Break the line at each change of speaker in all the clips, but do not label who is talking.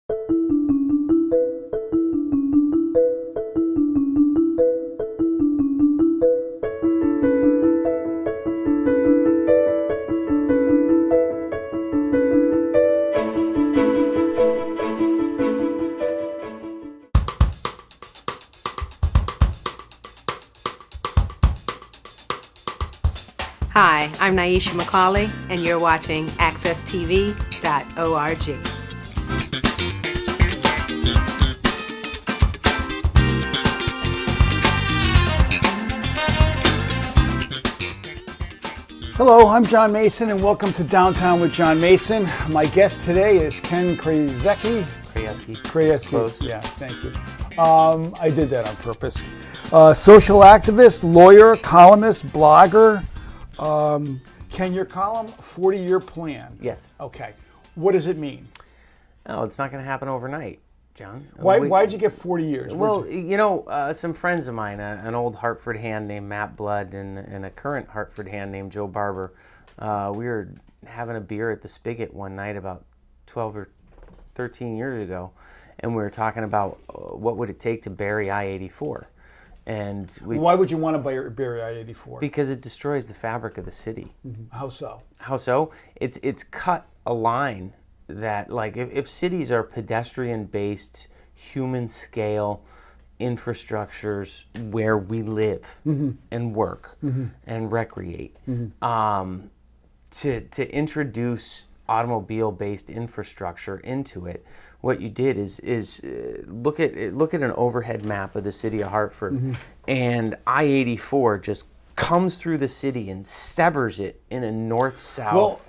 Hi, I'm Naisha McCauley, and you're watching AccessTV.org.
Hello, I'm John Mason, and welcome to Downtown with John Mason. My guest today is Ken Krayeske.
Krayeske. Close.
Yeah, thank you. I did that on purpose. Social activist, lawyer, columnist, blogger. Ken, your column, 40-year plan.
Yes.
Okay. What does it mean?
Oh, it's not going to happen overnight, John.
Why'd you get 40 years?
Well, some friends of mine, an old Hartford hand named Matt Blood and a current Hartford hand named Joe Barber, we were having a beer at the Spigot one night about 12 or 13 years ago, and we were talking about what would it take to bury I-84. And
why would you want to bury I-84?
Because it destroys the fabric of the city.
Mm-hmm. How so?
How so? It's cut a line that, like, if cities are pedestrian-based, human-scale infrastructures where we live and work and recreate, to introduce automobile-based infrastructure into it, what you did is look at an overhead map of the city of Hartford, and I-84 just comes through the city and severs it in a north-south.
Well,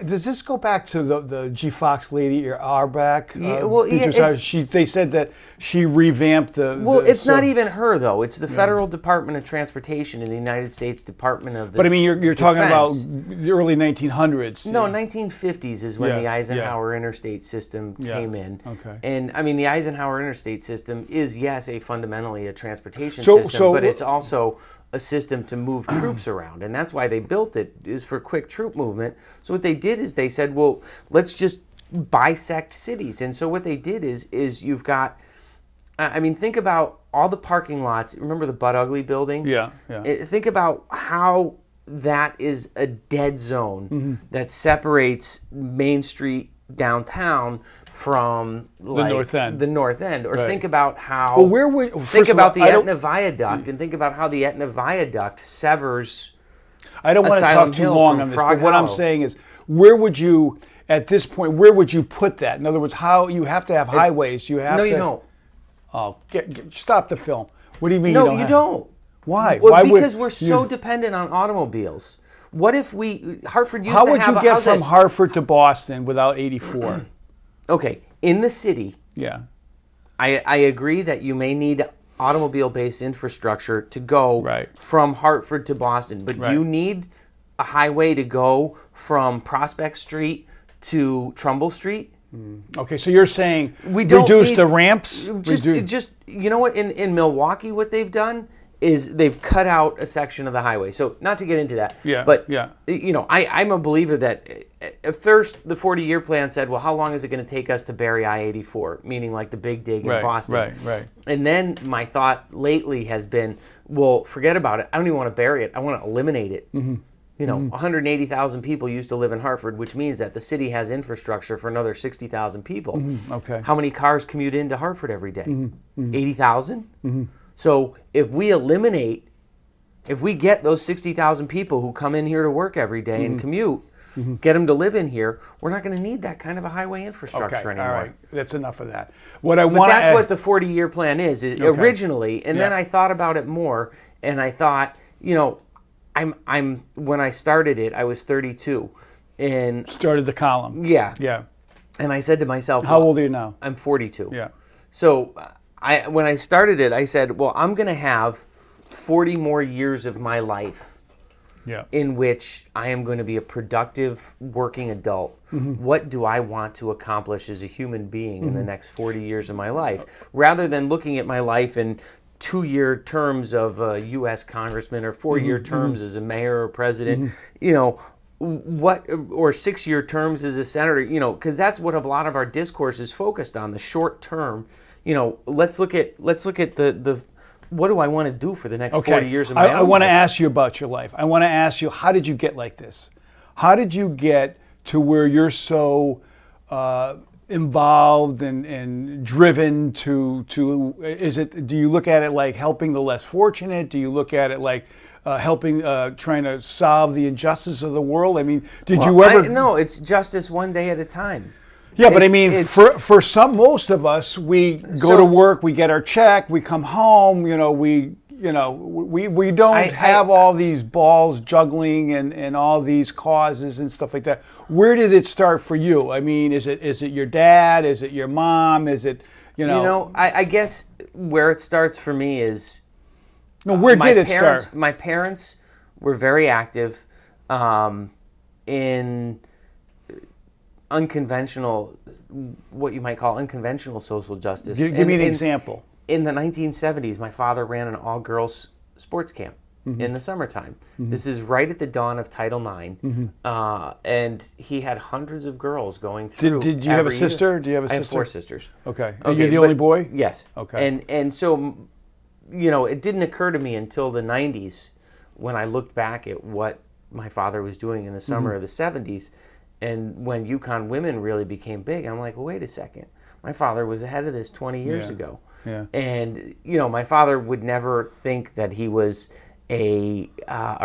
does this go back to the G. Fox lady Auerbach? They said that she revamped the.
Well, it's not even her though. It's the Federal Department of Transportation in the United States Department of the.
But I mean, you're talking about the early 1900s.
No, 1950s is when the Eisenhower Interstate System came in.
Okay.
And I mean, the Eisenhower Interstate System is fundamentally a transportation system, but it's also a system to move troops around, and that's why they built it, is for quick troop movement. So what they did is they said, well, let's just bisect cities. And so what they did is you've got, I mean, think about all the parking lots. Remember the Bud Ugly building?
Yeah.
Think about how that is a dead zone that separates Main Street downtown from like the north end. Or think about how think about the Etna Viaduct, and think about how the Etna Viaduct severs.
I don't want to talk too long on this, but what I'm saying is, where would you, at this point, where would you put that? In other words, how you have to have highways. You have
no, you don't.
Oh, stop the film. What do you mean?
No, you don't.
Why?
Well, because we're so dependent on automobiles. What if Hartford used to have
How would you get from Hartford to Boston without 84?
Okay, in the city, I agree that you may need automobile-based infrastructure to go from Hartford to Boston, but do you need a highway to go from Prospect Street to Trumbull Street?
Okay, so you're saying reduce the ramps?
Just you know what, in Milwaukee, what they've done is they've cut out a section of the highway. So not to get into that, I'm a believer that at first the 40-year plan said, well, how long is it going to take us to bury I-84, meaning like the big dig in Boston. Right. And then my thought lately has been, well, forget about it. I don't even want to bury it. I want to eliminate it. 180,000 people used to live in Hartford, which means that the city has infrastructure for another 60,000 people.
Okay.
How many cars commute into Hartford every day? 80,000? So if we get those 60,000 people who come in here to work every day and commute, get them to live in here, we're not going to need that kind of a highway infrastructure anymore.
All right, that's enough of that.
But that's what the 40-year plan is originally, and then I thought about it more, and I thought, I'm when I started it, I was 32, and
started the column.
Yeah. And I said to myself,
how old are you now?
I'm 42.
Yeah.
So when I started it, I said, well, I'm going to have 40 more years of my life in which I am going to be a productive working adult. What do I want to accomplish as a human being in the next 40 years of my life? Rather than looking at my life in 2-year terms of a U.S. congressman or 4-year terms as a mayor or president, what, or 6-year terms as a senator, because that's what a lot of our discourse is focused on, the short term. Let's look at the what do I want to do for the next 40 years of my own
I want to
life?
ask you about your life. I want to ask you, how did you get like this? How did you get to where you're so involved and driven to do you look at it like helping the less fortunate? Do you look at it like helping, trying to solve the injustice of the world? I mean, did you ever?
No, it's justice one day at a time.
Yeah, but I mean, for most of us, we go to work, we get our check, we come home, we don't have all these balls juggling and all these causes and stuff like that. Where did it start for you? I mean, is it your dad? Is it your mom? Is it,
I guess where it starts for me is...
No, where did it start?
My parents were very active in unconventional, what you might call unconventional social justice.
Give me an example.
In the 1970s, my father ran an all-girls sports camp in the summertime. This is right at the dawn of Title IX, and he had hundreds of girls going through.
Did you have a sister? Do you have a sister?
I have 4 sisters.
Okay. Are you the only boy?
Yes.
Okay.
And so, it didn't occur to me until the 90s when I looked back at what my father was doing in the summer of the 70s, and when Yukon women really became big. I'm like, well, wait a second. My father was ahead of this 20 years ago.
Yeah.
And, my father would never think that he was a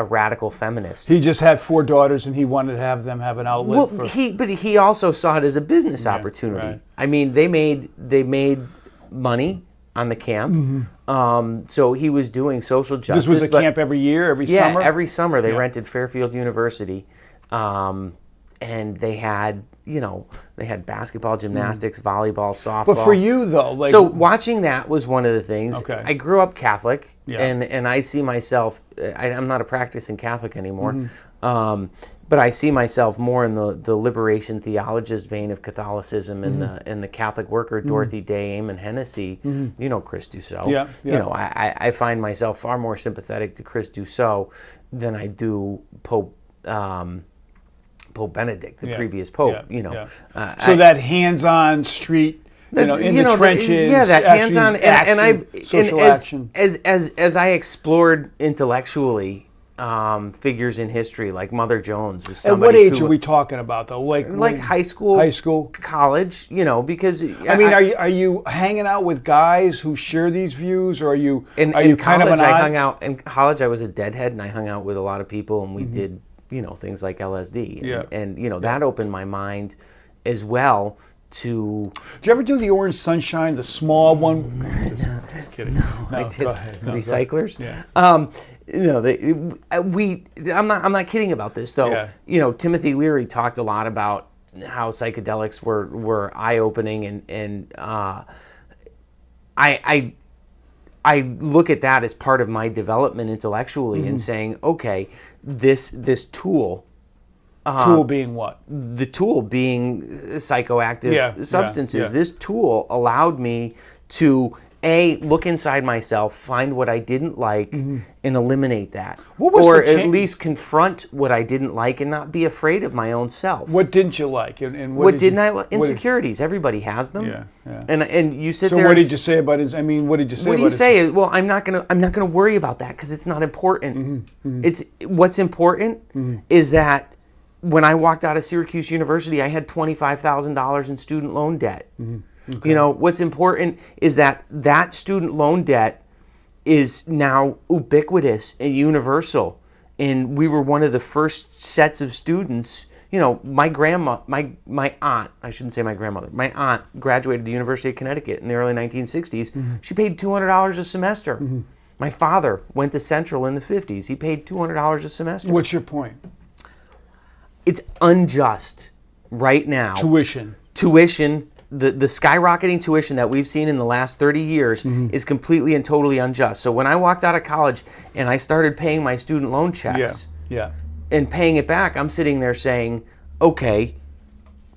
radical feminist.
He just had 4 daughters, and he wanted to have them have an outlet.
Well, he also saw it as a business opportunity.
Right.
I mean, they made money on the camp. So he was doing social justice.
This was a camp every year, every summer?
Yeah, every summer they rented Fairfield University. And they had, they had basketball, gymnastics, volleyball, softball.
But for you, though,
so watching that was one of the things.
Okay.
I grew up Catholic, and I see myself. I'm not a practicing Catholic anymore, but I see myself more in the liberation theologist vein of Catholicism and the Catholic worker, Dorothy Day, Eamon Hennessy. Chris Dussault.
Yeah.
I find myself far more sympathetic to Chris Dussault than I do Pope Benedict, the previous Pope.
So that hands-on street, in the trenches.
That hands-on
social action.
As I explored intellectually figures in history, like Mother Jones was somebody.
At what age are we talking about, though? Like
high school, college. Because
I mean, are you hanging out with guys who share these views, or are you
in
kind
college?
of
I hung out in college. I was a deadhead, and I hung out with a lot of people, and we did. Things like LSD. And that opened my mind as well to...
Did you ever do the Orange Sunshine, the small one? Just kidding.
No, I did. Recyclers?
Yeah.
I'm not kidding about this, though.
Yeah.
Timothy Leary talked a lot about how psychedelics were eye-opening, and I look at that as part of my development intellectually and saying, okay, this tool.
Tool being what?
The tool being psychoactive substances.
Yeah.
This tool allowed me to, look inside myself, find what I didn't like, and eliminate that. Or at least confront what I didn't like and not be afraid of my own self.
What didn't you like? And
what didn't I like? Insecurities. Everybody has them.
Yeah.
And you sit there.
So what did you say about it? I mean, what did you say?
What do you say? Well, I'm not gonna worry about that because it's not important. It's what's important is that when I walked out of Syracuse University, I had $25,000 in student loan debt. Okay. What's important is that student loan debt is now ubiquitous and universal. And we were one of the first sets of students. My aunt, I shouldn't say my grandmother, my aunt graduated the University of Connecticut in the early 1960s. She paid $200 a semester. My father went to Central in the 50s. He paid $200 a semester.
What's your point?
It's unjust right now.
Tuition.
The skyrocketing tuition that we've seen in the last 30 years is completely and totally unjust. So when I walked out of college and I started paying my student loan checks and paying it back, I'm sitting there saying, okay,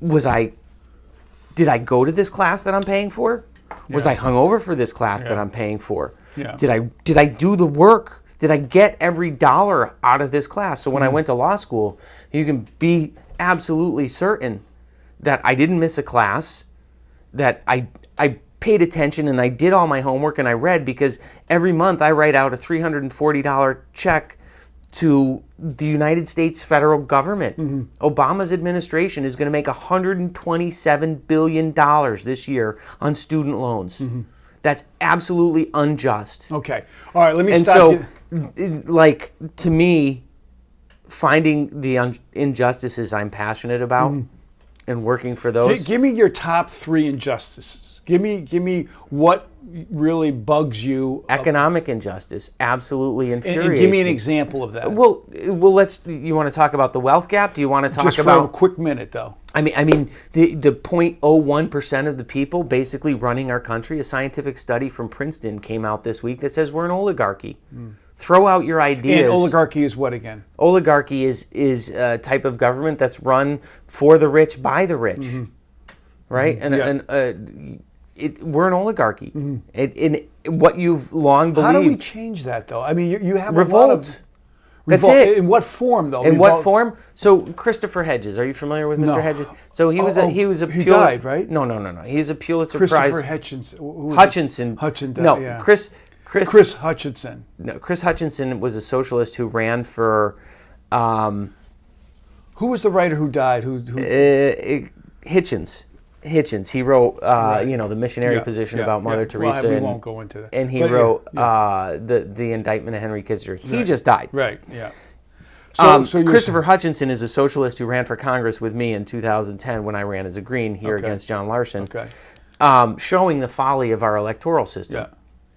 did I go to this class that I'm paying for? Was I hungover for this class that I'm paying for?
Yeah.
Did I do the work Did I get every dollar out of this class? So when I went to law school, you can be absolutely certain that I didn't miss a class, that I paid attention and I did all my homework and I read, because every month I write out a $340 check to the United States federal government. Obama's administration is going to make $127 billion this year on student loans. That's absolutely unjust.
Okay. All right, let me
and
stop
so, like, to me, finding the injustices I'm passionate about and working for those.
Give me your top 3 injustices. Give me what really bugs you.
Economic injustice absolutely infuriates
and give me an
me.
example of that.
Well, you want to talk about the wealth gap? Do you want to talk
Just
about
for a quick minute, though?
I mean, the 0.01% of the people basically running our country. A scientific study from Princeton came out this week that says we're an oligarchy. Throw out your ideas.
And oligarchy is what again?
Oligarchy is a type of government that's run for the rich by the rich, right? We're an oligarchy. In what you've long believed.
How do we change that, though? I mean, you have
revolt.
a lot of
That's it.
In what form, though?
In what form? So Christopher Hedges, are you familiar with Mr. Hedges? So he was a
he died, right?
No. He's a Pulitzer
Christopher
Prize.
Hutchinson. Chris Hutchinson.
No, Chris Hutchinson was a socialist who ran for.
Who was the writer who died?
Hitchens. He wrote, the missionary position about Mother Teresa.
We won't go into that.
And he wrote the indictment of Henry Kissinger. He just died.
Right. Yeah.
So Christopher Hutchinson is a socialist who ran for Congress with me in 2010 when I ran as a Green here against John Larson, showing the folly of our electoral system.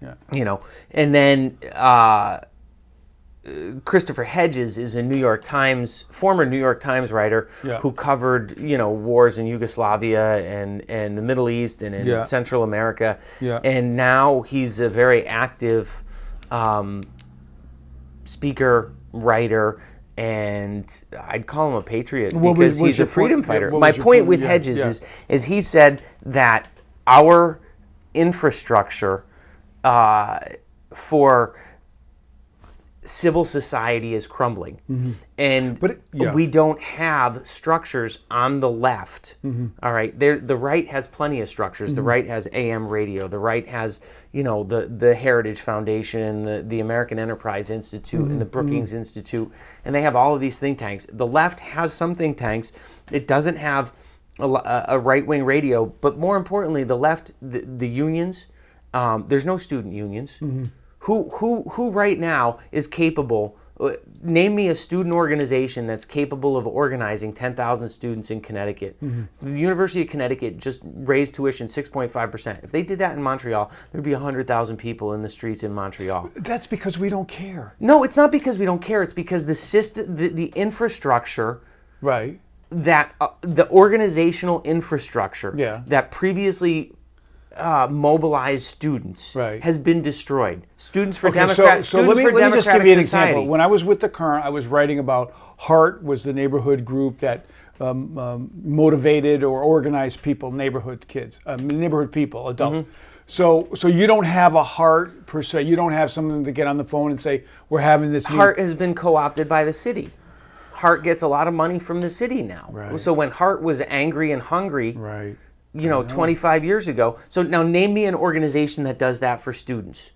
Yeah. And then Christopher Hedges is a former New York Times writer who covered, wars in Yugoslavia and the Middle East and in Central America. Yeah. And now he's a very active speaker, writer, and I'd call him a patriot because he's a freedom fighter. My point with Hedges is he said that our infrastructure for civil society is crumbling, and we don't have structures on the left. All right, the right has plenty of structures. The right has AM radio. The right has the Heritage Foundation and the American Enterprise Institute and the Brookings Institute, and they have all of these think tanks. The left has some think tanks. It doesn't have a right-wing radio, but more importantly, the left, the unions. There's no student unions. Who right now is capable? Name me a student organization that's capable of organizing 10,000 students in Connecticut. The University of Connecticut just raised tuition 6.5%. If they did that in Montreal, there'd be 100,000 people in the streets in Montreal.
That's because we don't care.
No, it's not because we don't care. It's because the system, the infrastructure,
right?
That the organizational infrastructure that previously mobilized students has been destroyed. Students for Democrats.
So let me just give you an example. When I was with the Current, I was writing about Hart was the neighborhood group that motivated or organized people, neighborhood people, adults. So you don't have a Hart per se. You don't have something to get on the phone and say we're having this.
Hart has been co-opted by the city. Hart gets a lot of money from the city now. Right. So when Hart was angry and hungry. Right. 25 years ago. So now name me an organization that does that for students.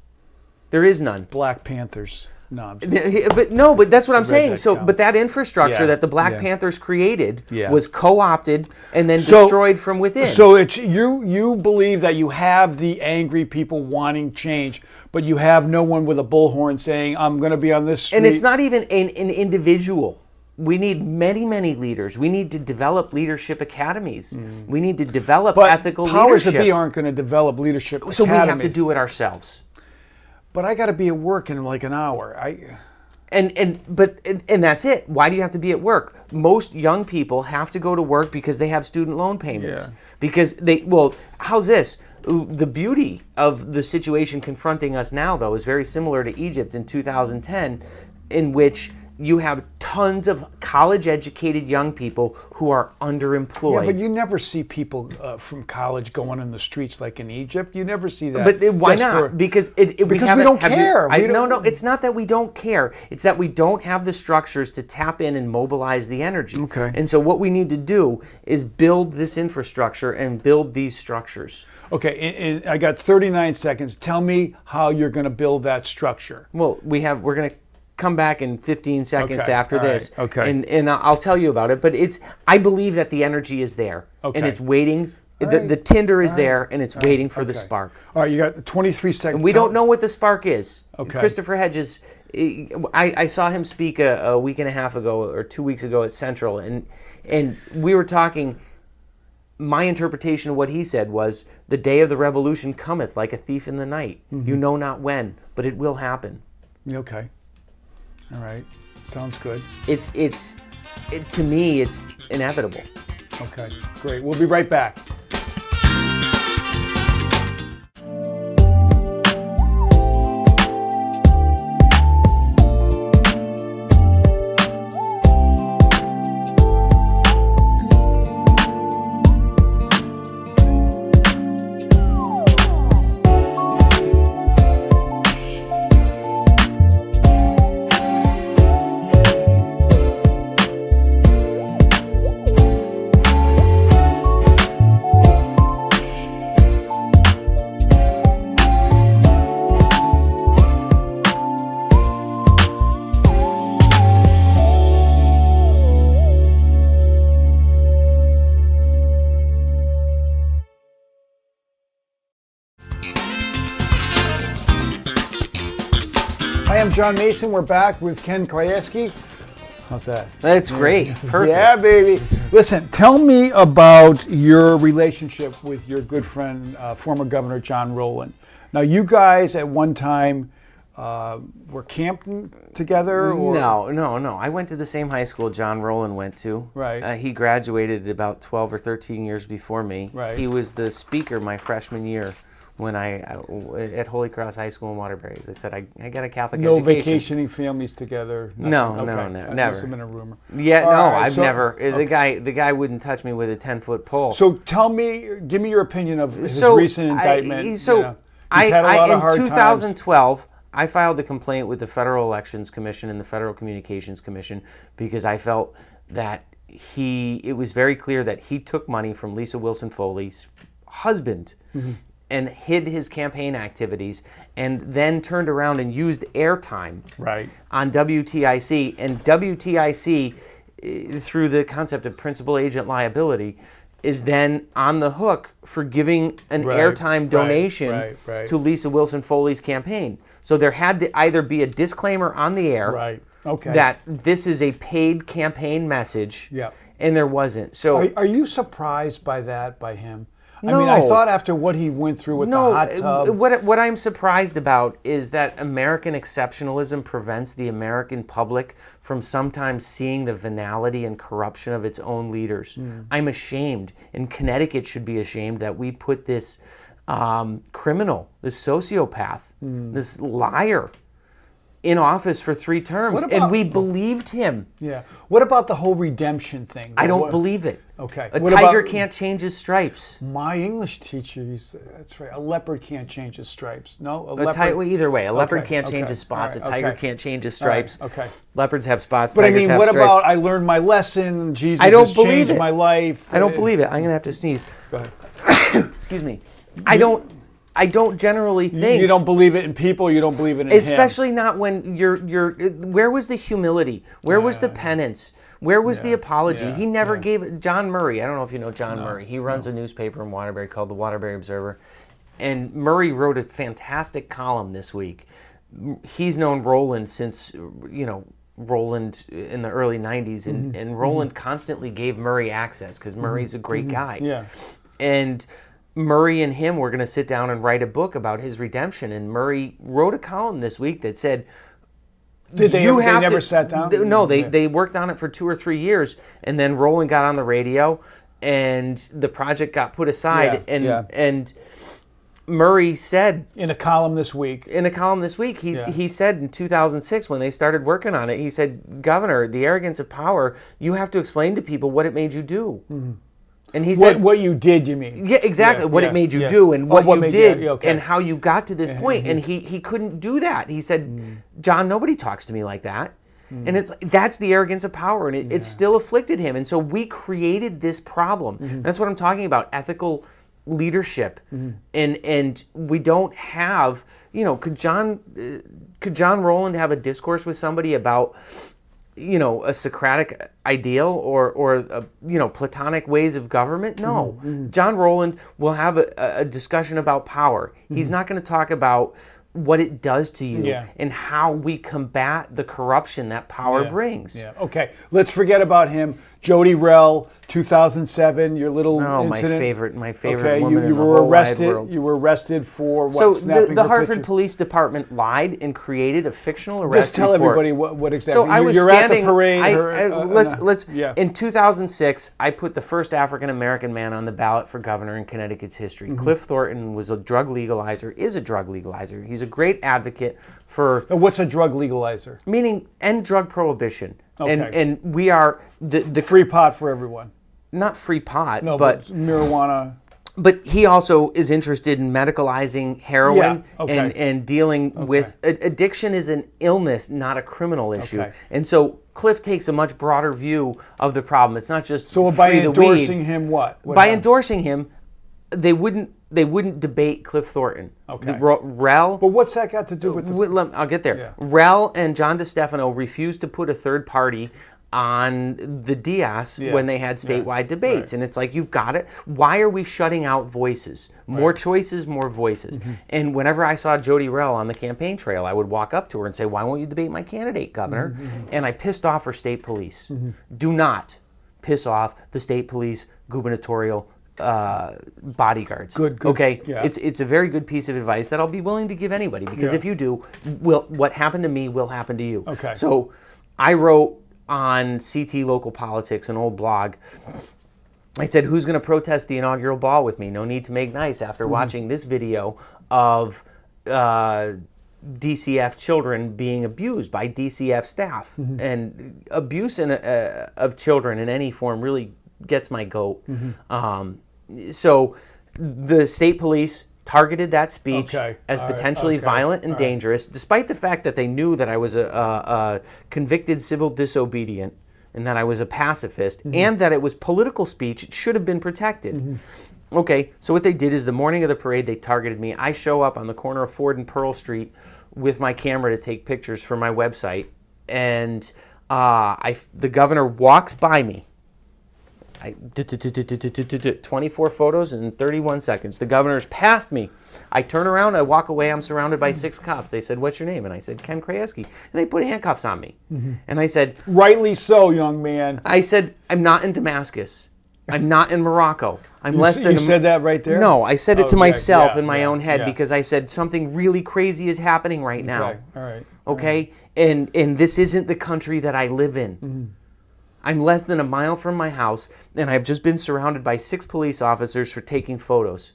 There is none.
Black Panthers. No,
but that's what I'm saying. But that infrastructure that the Black Panthers created was co-opted and then destroyed from within.
So it's you believe that you have the angry people wanting change, but you have no one with a bullhorn saying, I'm going to be on this street.
And it's not even an individual. We need many, many leaders. We need to develop leadership academies. We need to develop ethical leadership.
Powers that be aren't going to develop leadership academies.
So we have to do it ourselves.
But I got to be at work in like an hour.
And that's it. Why do you have to be at work? Most young people have to go to work because they have student loan payments. Because how's this? The beauty of the situation confronting us now, though, is very similar to Egypt in 2010, in which you have tons of college-educated young people who are underemployed.
Yeah, but you never see people from college going in the streets like in Egypt. You never see that.
But why not? Because we
don't care.
No, it's not that we don't care. It's that we don't have the structures to tap in and mobilize the energy.
Okay.
And so what we need to do is build this infrastructure and build these structures.
Okay, and I got 39 seconds. Tell me how you're going to build that structure.
Well, we're going to come back in 15 seconds after this.
Right. Okay.
And I'll tell you about it. But I believe that the energy is there.
Okay.
And it's waiting. The tinder is there, and it's waiting for the spark.
All right, you got 23 seconds.
And we don't know what the spark is.
Okay.
Christopher Hedges, I saw him speak a week and a half ago or 2 weeks ago at Central, and we were talking. My interpretation of what he said was, the day of the revolution cometh like a thief in the night. Mm-hmm. You know not when, but it will happen.
Okay. All right. Sounds good.
To me, it's inevitable.
Okay, great. We'll be right back. Hi, I'm John Mason. We're back with Ken Krayeske. How's that?
That's great. Perfect.
Yeah, baby. Listen, tell me about your relationship with your good friend, former Governor John Rowland. Now, you guys at one time were camping together? Or?
No. I went to the same high school John Rowland went to.
Right.
He graduated about 12 or 13 years before me.
Right.
He was the speaker my freshman year. When at Holy Cross High School in Waterbury, I said I got a Catholic education.
No vacationing families together.
No,
never.
That
must have been a rumor.
Yeah, I've never. Okay. The guy wouldn't touch me with a 10-foot pole.
So give me your opinion of his recent indictment.
He's had a lot of hard times. In 2012, I filed a complaint with the Federal Elections Commission and the Federal Communications Commission because I felt that it was very clear that he took money from Lisa Wilson Foley's husband. Mm-hmm. And hid his campaign activities, and then turned around and used airtime on WTIC. And WTIC, through the concept of principal agent liability, is then on the hook for giving an airtime donation to Lisa Wilson Foley's campaign. So there had to either be a disclaimer on the air that this is a paid campaign message, and there wasn't. So
are you surprised by that, by him? No. I mean, I thought after what he went through with the hot tub...
What I'm surprised about is that American exceptionalism prevents the American public from sometimes seeing the venality and corruption of its own leaders. I'm ashamed, and Connecticut should be ashamed that we put this criminal, this sociopath, this liar in office for 3 terms, and we believed him.
Yeah. What about the whole redemption thing?
I don't believe it.
Okay.
A tiger can't change his stripes.
My English teacher used to, that's right. A leopard can't change his stripes. No,
either way, a leopard can't change his spots. A tiger can't change his stripes.
Okay.
Leopards have spots.
But
tigers have
what
stripes.
about I learned my lesson? Jesus
I don't
has
believe
changed
it.
my life.
I don't believe it. I'm gonna have to sneeze.
Go ahead.
Excuse me. I don't generally think...
You don't believe it in people, you don't believe it in
especially him. Not when you're... Where was the humility? Where was the penance? Where was the apology? He never gave... John Murray, I don't know if you know John Murray. He runs a newspaper in Waterbury called the Waterbury Observer. And Murray wrote a fantastic column this week. He's known Rowland since, Rowland in the early 90s. And Rowland constantly gave Murray access because Murray's a great guy.
Yeah.
And... Murray and him were going to sit down and write a book about his redemption, and Murray wrote a column this week that said,
they never sat down?
No, they worked on it for 2 or 3 years, and then Rowland got on the radio, and the project got put aside, and Murray said
in a column this week.
He said in 2006 when they started working on it, he said, Governor, the arrogance of power, you have to explain to people what it made you do. Mm-hmm. And he said,
what you did, you mean?
Yeah, exactly. What it made you do and what you did and how you got to this point. And he couldn't do that. He said, John, nobody talks to me like that. And that's the arrogance of power, and it still afflicted him. And so we created this problem. That's what I'm talking about, ethical leadership. And we don't have, could John Rowland have a discourse with somebody about, a Socratic ideal or Platonic ways of government? No. John Rowland will have a discussion about power. He's not going to talk about what it does to you and how we combat the corruption that power brings. Yeah.
Okay. Let's forget about him. Jody Rell, 2007, your little incident.
my favorite woman in the whole wide world.
You were arrested for what?
So the Hartford Police Department lied and created a fictional arrest
Just tell
report.
everybody what exactly.
So I was
you're
standing,
at the parade.
In 2006, I put the first African American man on the ballot for governor in Connecticut's history. Cliff Thornton was a drug legalizer. Is a drug legalizer. He's a great advocate for.
Now, what's a drug legalizer?
Meaning end drug prohibition.
Okay.
And we are the
free pot for everyone.
Not free pot,
no, but marijuana.
But he also is interested in medicalizing heroin and dealing with addiction is an illness, not a criminal issue. Okay. And so Cliff takes a much broader view of the problem. It's not just
so by endorsing him, what?
By endorsing him, they wouldn't debate Cliff Thornton.
Okay.
Rel.
But what's that got to do with?
I'll get there.
Yeah.
Rel and John DeStefano refused to put a third party on the Diaz when they had statewide debates. Right. And it's like, you've got it. Why are we shutting out voices? More choices, more voices. And whenever I saw Jody Rell on the campaign trail, I would walk up to her and say, why won't you debate my candidate, Governor? And I pissed off her state police. Do not piss off the state police gubernatorial bodyguards.
Good.
Okay, it's a very good piece of advice that I'll be willing to give anybody, because if you do, what happened to me will happen to you.
Okay.
So I wrote on CT Local Politics, an old blog, I said, who's going to protest the inaugural ball with me? No need to make nice after watching this video of DCF children being abused by DCF staff. And abuse of children in any form really gets my goat. So the state police targeted that speech as potentially violent and dangerous, despite the fact that they knew that I was a convicted civil disobedient and that I was a pacifist and that it was political speech. It should have been protected. Okay, so what they did is the morning of the parade, they targeted me. I show up on the corner of Ford and Pearl Street with my camera to take pictures for my website, and the governor walks by me. 24 photos in 31 seconds. The governor's passed me. I turn around, I walk away, I'm surrounded by 6 cops. They said, what's your name? And I said, Ken Krayeske. And they put handcuffs on me. And I said,
rightly so, young man.
I said, I'm not in Damascus. I'm not in Morocco. I'm less than.
You said that right there?
No, I said it to myself in my own head because I said something really crazy is happening right now.
All right.
Okay? And this isn't the country that I live in. I'm less than a mile from my house, and I've just been surrounded by 6 police officers for taking photos.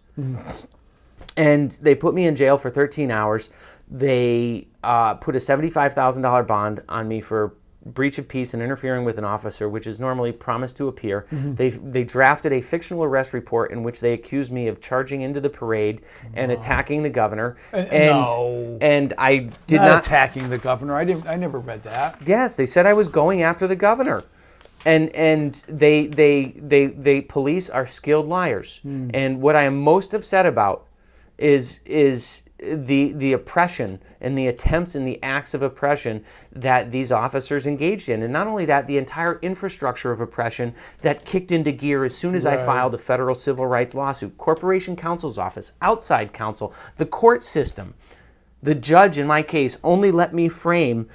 And they put me in jail for 13 hours. They put a $75,000 bond on me for breach of peace and interfering with an officer, which is normally promised to appear. They drafted a fictional arrest report in which they accused me of charging into the parade and attacking the governor. And I did not
attacking the governor. I never read that.
Yes, they said I was going after the governor. And they police are skilled liars. And what I am most upset about is the oppression and the attempts and the acts of oppression that these officers engaged in. And not only that, the entire infrastructure of oppression that kicked into gear as soon as I filed a federal civil rights lawsuit. Corporation counsel's office, outside counsel, the court system. The judge in my case only let me frame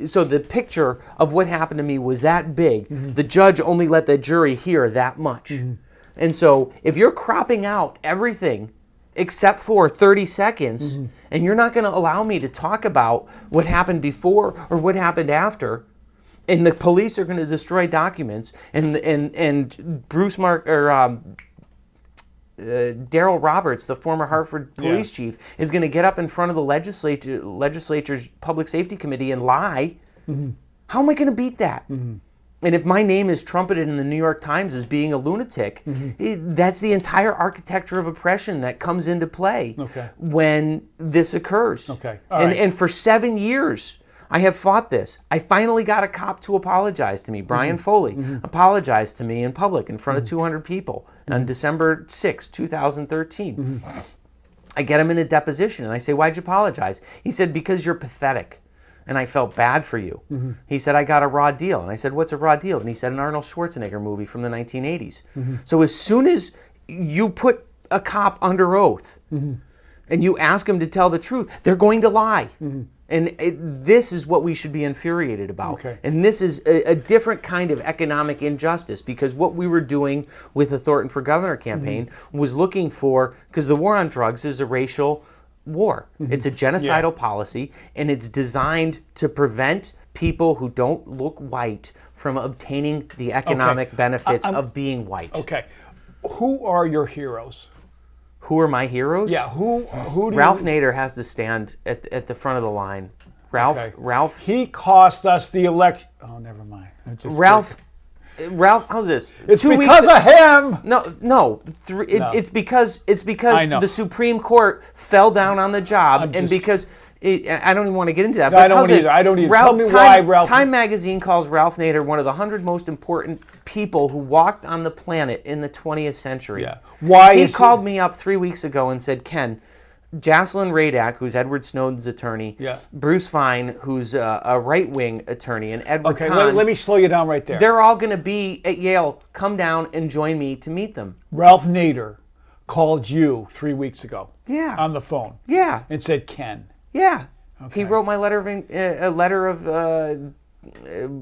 so the picture of what happened to me was that big. The judge only let the jury hear that much. And so if you're cropping out everything except for 30 seconds, and you're not going to allow me to talk about what happened before or what happened after, and the police are going to destroy documents, and Bruce Mark or Darrell Roberts, the former Hartford police chief, is going to get up in front of the legislature's public safety committee and lie. How am I going to beat that? And if my name is trumpeted in the New York Times as being a lunatic, that's the entire architecture of oppression that comes into play when this occurs. And for 7 years, I have fought this. I finally got a cop to apologize to me. Brian Foley apologized to me in public in front of 200 people on December 6, 2013. I get him in a deposition and I say, "Why'd you apologize?" He said, "Because you're pathetic. And I felt bad for you." He said, "I got a raw deal." And I said, "What's a raw deal?" And he said, "An Arnold Schwarzenegger movie from the 1980s. So as soon as you put a cop under oath and you ask him to tell the truth, they're going to lie. And this is what we should be infuriated about. And this is a different kind of economic injustice, because what we were doing with the Thornton for Governor campaign was looking for, because the war on drugs is a racial war. It's a genocidal policy, and it's designed to prevent people who don't look white from obtaining the economic benefits of being white.
Who are your heroes?
Who are my heroes?
Yeah, who do
Ralph Nader has to stand at the front of the line. Ralph.
He cost us the election. Oh, never mind.
Ralph, how's this?
It's because of him.
No. It's because the Supreme Court fell down on the job, and because I don't even want to get into that.
No, I don't either. I don't either. Tell me why Ralph.
Time magazine calls Ralph Nader one of the 100 most important people who walked on the planet in the 20th century.
Why?
He called me up 3 weeks ago and said, "Ken, Jocelyn Radak, who's Edward Snowden's attorney, Bruce Fein, who's a right-wing attorney, and Edward Kahn."
Let me slow you down right there.
They're all going to be at Yale. Come down and join me to meet them.
Ralph Nader called you 3 weeks ago. On the phone. And said, "Ken."
He wrote my letter of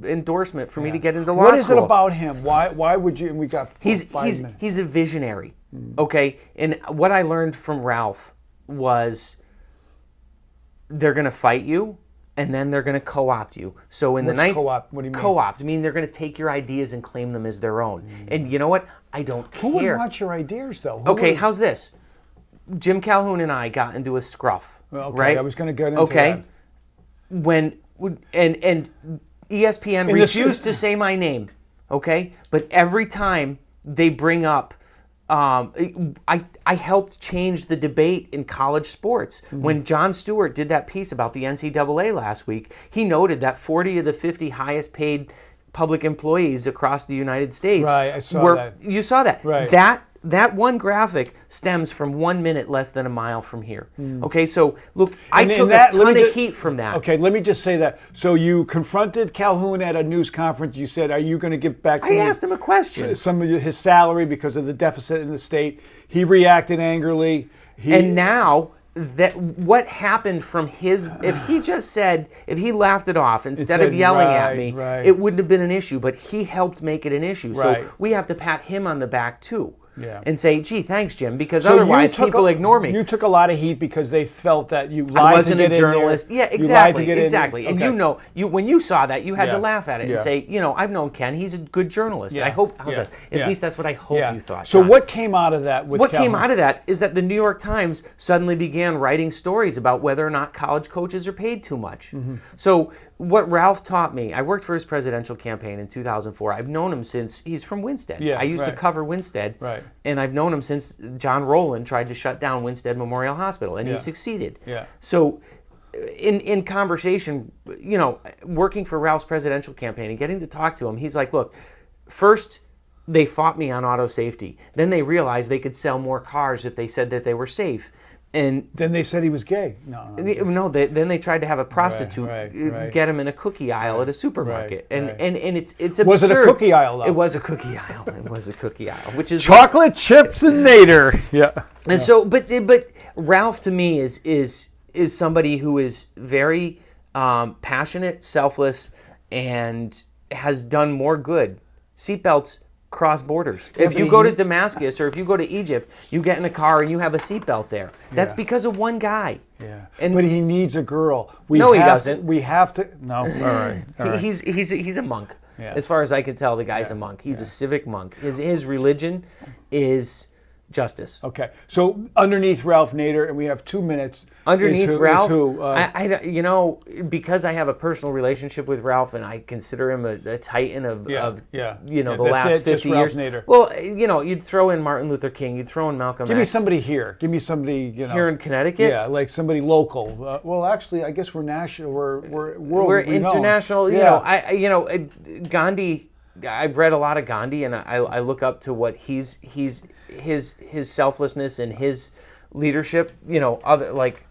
endorsement for me to get into law school.
What is it about him? Why would you? And we got 5 minutes.
He's a visionary. Okay, and what I learned from Ralph was they're going to fight you, and then they're going to co-opt you. So in the
co-opt? What do you mean?
Co-opt. I mean, they're going to take your ideas and claim them as their own. And you know what? I don't care.
Who would want your ideas, though?
How's this? Jim Calhoun and I got into a scruff.
Right? I was going to get into that.
When and ESPN refused to say my name. But every time they bring up, I helped change the debate in college sports. When Jon Stewart did that piece about the NCAA last week, he noted that 40 of the 50 highest paid public employees across the United States.
Right, I saw that.
You saw that.
Right.
That one graphic stems from 1 minute less than a mile from here. So look, I took a ton of heat from that.
Let me just say that. So you confronted Calhoun at a news conference. You said, "Are you going to give back?"
I asked him a question.
Some of his salary because of the deficit in the state. He reacted angrily.
And now that what happened from his, if he laughed it off instead of yelling at me, it wouldn't have been an issue. But he helped make it an issue. So we have to pat him on the back too. And say, "Gee, thanks, Jim," because otherwise people ignore me.
You took a lot of heat because they felt that you lied.
I wasn't
to get
a journalist.
In there.
Exactly. And when you saw that, you had to laugh at it and say, "I've known Ken. He's a good journalist." And I hope, at least that's what I hope you thought.
So
John.
what came out of that?
What came out of that is that the New York Times suddenly began writing stories about whether or not college coaches are paid too much. So what Ralph taught me, I worked for his presidential campaign in 2004. I've known him since he's from Winstead. I used to cover Winstead, and I've known him since John Rowland tried to shut down Winstead Memorial Hospital, and he succeeded. So in conversation, working for Ralph's presidential campaign and getting to talk to him, he's like, "Look, first they fought me on auto safety. Then they realized they could sell more cars if they said that they were safe. And
then they said he was gay.
Then they tried to have a prostitute get him in a cookie aisle at a supermarket, and it's absurd.
Was it a cookie aisle? Though?
It was a cookie aisle. It was a cookie aisle, which is
chocolate chips and Nader.
And so, but Ralph to me is somebody who is very passionate, selfless, and has done more good. Seatbelts cross borders. If you go to Damascus or if you go to Egypt, you get in a car and you have a seatbelt there. That's because of one guy.
But he needs a girl.
He doesn't.
We have to. No. All right.
He's a monk. As far as I can tell, the guy's a monk. He's a civic monk. His religion is justice.
Okay. So underneath Ralph Nader, and we have 2 minutes.
Underneath Ralph,
who,
you know, because I have a personal relationship with Ralph, and I consider him a titan of you know, the last 50 years.
Nader.
Well, you know, you'd throw in Martin Luther King, you'd throw in Malcolm X.
Give me somebody here. Give me somebody, you know,
here in Connecticut.
Yeah, like somebody local. Well, actually, I guess we're national. We're world.
We're international.
Yeah.
You know, Gandhi. I've read a lot of Gandhi, and I look up to what his selflessness and his leadership. You know, other like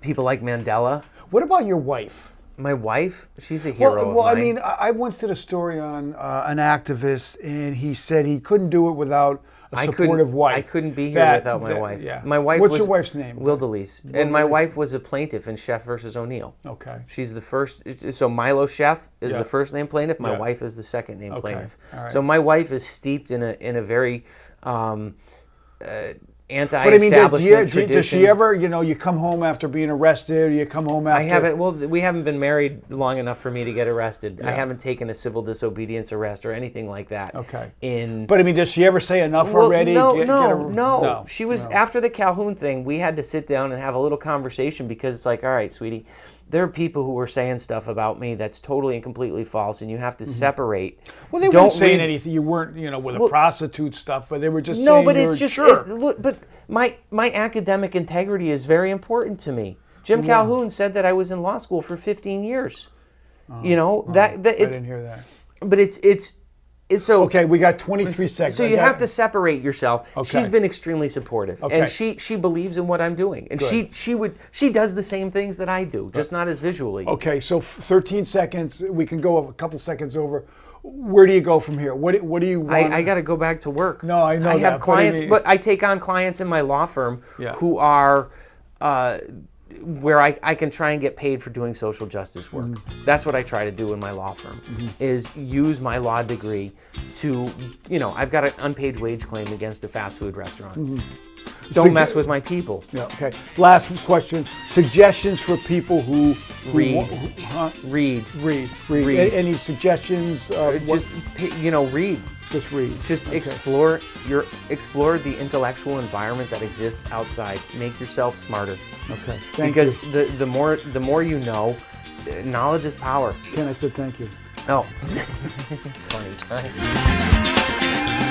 people like Mandela.
What about your wife?
My wife, she's a hero.
Well,
of mine.
I mean, I once did a story on an activist, and he said he couldn't do it without a supportive wife.
I couldn't be here without my wife.
Yeah.
My wife.
What's your wife's name?
Wildelise. And my wife was a plaintiff in Sheff versus O'Neill.
Okay.
She's the first. So Milo Sheff is the first name plaintiff. My wife is the second name plaintiff.
All right.
So my wife is steeped in a very anti-establishment tradition.
Does she ever, you know, you come home after being arrested, or you come home after...
I haven't, well, we haven't been married long enough for me to get arrested. Yeah. I haven't taken a civil disobedience arrest or anything like that.
Okay.
But
I mean, does she ever say enough already?
No. She was, after the Calhoun thing, we had to sit down and have a little conversation, because it's like, all right, sweetie, there are people who were saying stuff about me that's totally and completely false, and you have to separate.
Well, they weren't saying anything. You weren't, you know, with the prostitute stuff, but they were just saying
no, but it's just
jerk.
Look, but my academic integrity is very important to me. Jim Calhoun said that I was in law school for 15 years. You know, that it's,
I didn't hear that.
But it's so
okay. We got 23 seconds.
So you have to separate yourself.
Okay.
She's been extremely supportive, and she believes in what I'm doing, and she does the same things that I do, just not as visually.
Okay, so 13 seconds. We can go a couple seconds over. Where do you go from here? What do you want?
I got to go back to work.
No, I know
I have
that,
clients, but I take on clients in my law firm who are where I can try and get paid for doing social justice work. That's what I try to do in my law firm, is use my law degree to, you know, I've got an unpaid wage claim against a fast food restaurant. Don't mess with my people.
Yeah, okay. Last question. Suggestions for people who
read.
Read. Any suggestions?
Just, you know, read.
Just read.
Just explore the intellectual environment that exists outside. Make yourself smarter.
Okay.
Because the more you know, knowledge is power.
Ken, I said thank you.
Oh. Funny time.